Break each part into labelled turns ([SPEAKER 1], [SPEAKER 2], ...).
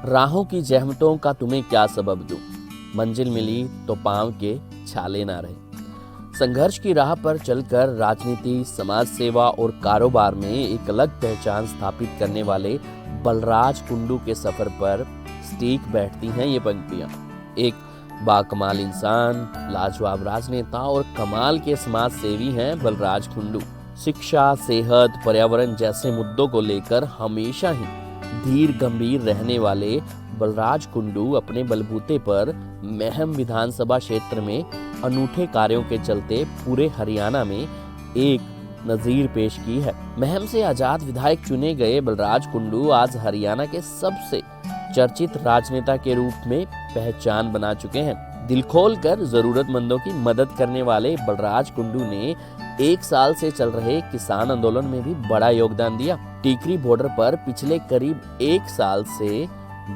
[SPEAKER 1] राहों की जहमतों का तुम्हें क्या सबब दूं, मंजिल मिली तो पांव के छाले ना रहे। संघर्ष की राह पर चलकर राजनीति, समाज सेवा और कारोबार में एक अलग पहचान स्थापित करने वाले बलराज कुंडू के सफर पर स्टीक बैठती हैं ये पंक्तियां। एक बाकमाल इंसान, लाजवाब राजनेता और कमाल के समाज सेवी हैं बलराज कुंडू। शिक्षा, सेहत, पर्यावरण जैसे मुद्दों को लेकर हमेशा ही धीर गंभीर रहने वाले बलराज कुंडू अपने बलबूते पर महम विधानसभा क्षेत्र में अनूठे कार्यों के चलते पूरे हरियाणा में एक नजीर पेश की है। महम से आजाद विधायक चुने गए बलराज कुंडू आज हरियाणा के सबसे चर्चित राजनेता के रूप में पहचान बना चुके हैं। दिल खोलकर जरूरतमंदों की मदद करने वाले बलराज कुंडू ने 1 साल से चल रहे किसान आंदोलन में भी बड़ा योगदान दिया। टीकरी बॉर्डर पर पिछले करीब 1 साल से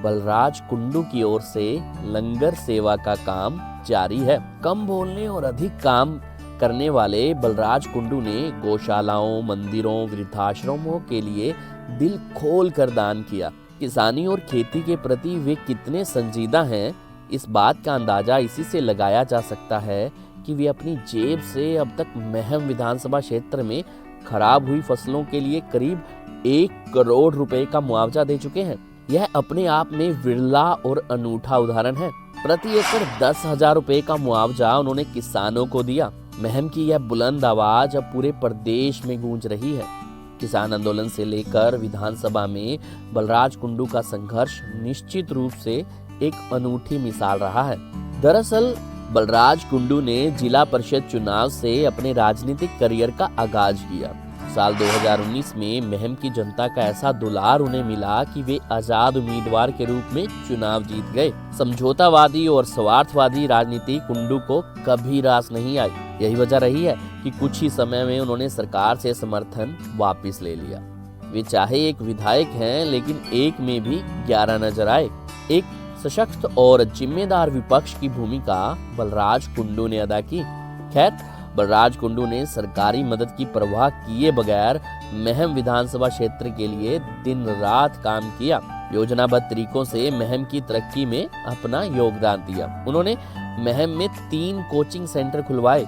[SPEAKER 1] बलराज कुंडू की ओर से लंगर सेवा का काम जारी है। कम बोलने और अधिक काम करने वाले बलराज कुंडू ने गौशालाओं, मंदिरों, वृद्धाश्रमों के लिए दिल खोल कर दान किया। किसानी और खेती के प्रति वे कितने संजीदा हैं, इस बात का अंदाजा इसी से लगाया जा सकता है कि वे अपनी जेब से अब तक महम विधानसभा क्षेत्र में खराब हुई फसलों के लिए करीब 1 करोड़ रुपए का मुआवजा दे चुके हैं। यह अपने आप में विरला और अनूठा उदाहरण है। प्रति एकड़ 10,000 रुपए का मुआवजा उन्होंने किसानों को दिया। महम की यह बुलंद आवाज अब पूरे प्रदेश में गूंज रही है। किसान आंदोलन से लेकर विधानसभा में बलराज कुंडू का संघर्ष निश्चित रूप से एक अनूठी मिसाल रहा है। दरअसल बलराज कुंडू ने जिला परिषद चुनाव से अपने राजनीतिक करियर का आगाज किया। साल 2019 में महम की जनता का ऐसा दुलार उन्हें मिला कि वे आजाद उम्मीदवार के रूप में चुनाव जीत गए। समझौतावादी और स्वार्थवादी राजनीति कुंडू को कभी रास नहीं आई। यही वजह रही है कि कुछ ही समय में उन्होंने सरकार से समर्थन वापस ले लिया। वे चाहे एक विधायक हैं, लेकिन एक में भी 11 नजर आए। एक सशक्त और जिम्मेदार विपक्ष की भूमिका बलराज कुंडू ने अदा की। खैर, बलराज कुंडू ने सरकारी मदद की परवाह किए बगैर महम विधानसभा क्षेत्र के लिए दिन रात काम किया। योजनाबद्ध तरीकों से महम की तरक्की में अपना योगदान दिया। उन्होंने महम में 3 कोचिंग सेंटर खुलवाए,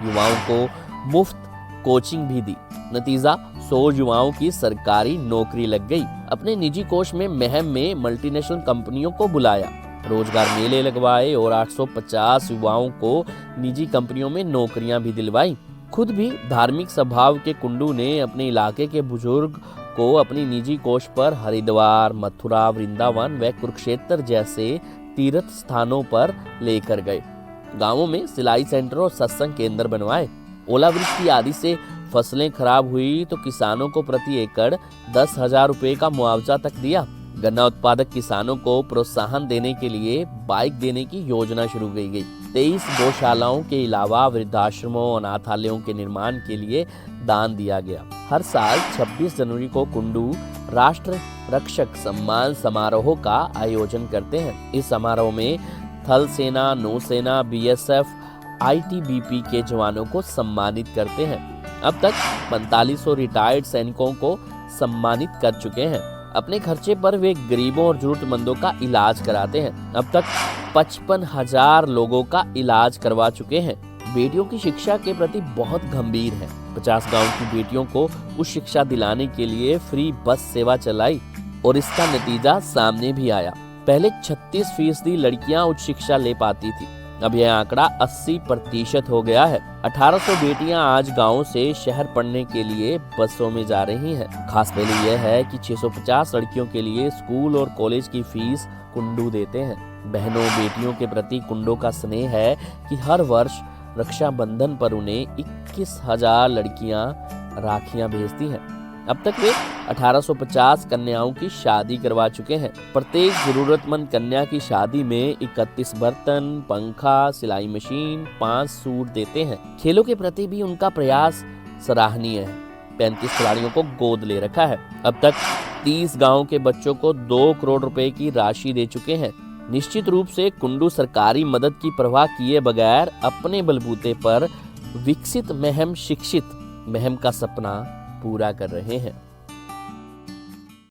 [SPEAKER 1] युवाओं को मुफ्त कोचिंग भी दी। नतीजा 100 युवाओं की सरकारी नौकरी लग गई। अपने निजी कोष में महम में मल्टीनेशनल कंपनियों को बुलाया, रोजगार मेले लगवाए और 850 युवाओं को निजी कंपनियों में नौकरियां भी दिलवाई। खुद भी धार्मिक स्वभाव के कुंडू ने अपने इलाके के बुजुर्ग को अपनी निजी कोष पर हरिद्वार, मथुरा, वृंदावन व कुरुक्षेत्र जैसे तीर्थ स्थानों पर लेकर गए। गांवों में सिलाई सेंटर और सत्संग केंद्र बनवाए। ओलावृष्टि आदि से फसलें खराब हुई तो किसानों को प्रति एकड़ 10,000 रुपए का मुआवजा तक दिया। गन्ना उत्पादक किसानों को प्रोत्साहन देने के लिए बाइक देने की योजना शुरू की गई। 23 गौशालाओं के अलावा वृद्धाश्रमों, अनाथालयों के निर्माण के लिए दान दिया गया। हर साल 26 जनवरी को कुंडू राष्ट्र रक्षक सम्मान समारोह का आयोजन करते हैं। इस समारोह में थल सेना, नौसेना, BSF, ITBP के जवानों को सम्मानित करते हैं। अब तक 4500 रिटायर्ड सैनिकों को सम्मानित कर चुके हैं। अपने खर्चे पर वे गरीबों और जरूरतमंदों का इलाज कराते हैं। अब तक 55,000 लोगों का इलाज करवा चुके हैं। बेटियों की शिक्षा के प्रति बहुत गंभीर है। 50 गांव की बेटियों को उच्च शिक्षा दिलाने के लिए फ्री बस सेवा चलाई और इसका नतीजा सामने भी आया। पहले 36% लड़कियां उच्च शिक्षा ले पाती थी, अब यह आंकड़ा 80% हो गया है। 1800 बेटियां आज गांव से शहर पढ़ने के लिए बसों में जा रही हैं। खास पहलू यह है कि 650 लड़कियों के लिए स्कूल और कॉलेज की फीस कुंडू देते हैं। बहनों बेटियों के प्रति कुंडू का स्नेह है कि हर वर्ष रक्षाबंधन पर उन्हें 21,000 लड़कियां राखियां भेजती हैं। अब तक वे 1850 कन्याओं की शादी करवा चुके हैं। प्रत्येक जरूरतमंद कन्या की शादी में 31 बर्तन, पंखा, सिलाई मशीन, 5 सूट देते हैं। खेलों के प्रति भी उनका प्रयास सराहनीय है। 35 खिलाड़ियों को गोद ले रखा है। अब तक 30 गांव के बच्चों को 2 करोड़ रुपए की राशि दे चुके हैं। निश्चित रूप से कुंडू सरकारी मदद की परवाह किए बगैर अपने बलबूते पर विकसित महम शिक्षित महम का सपना पूरा कर रहे हैं।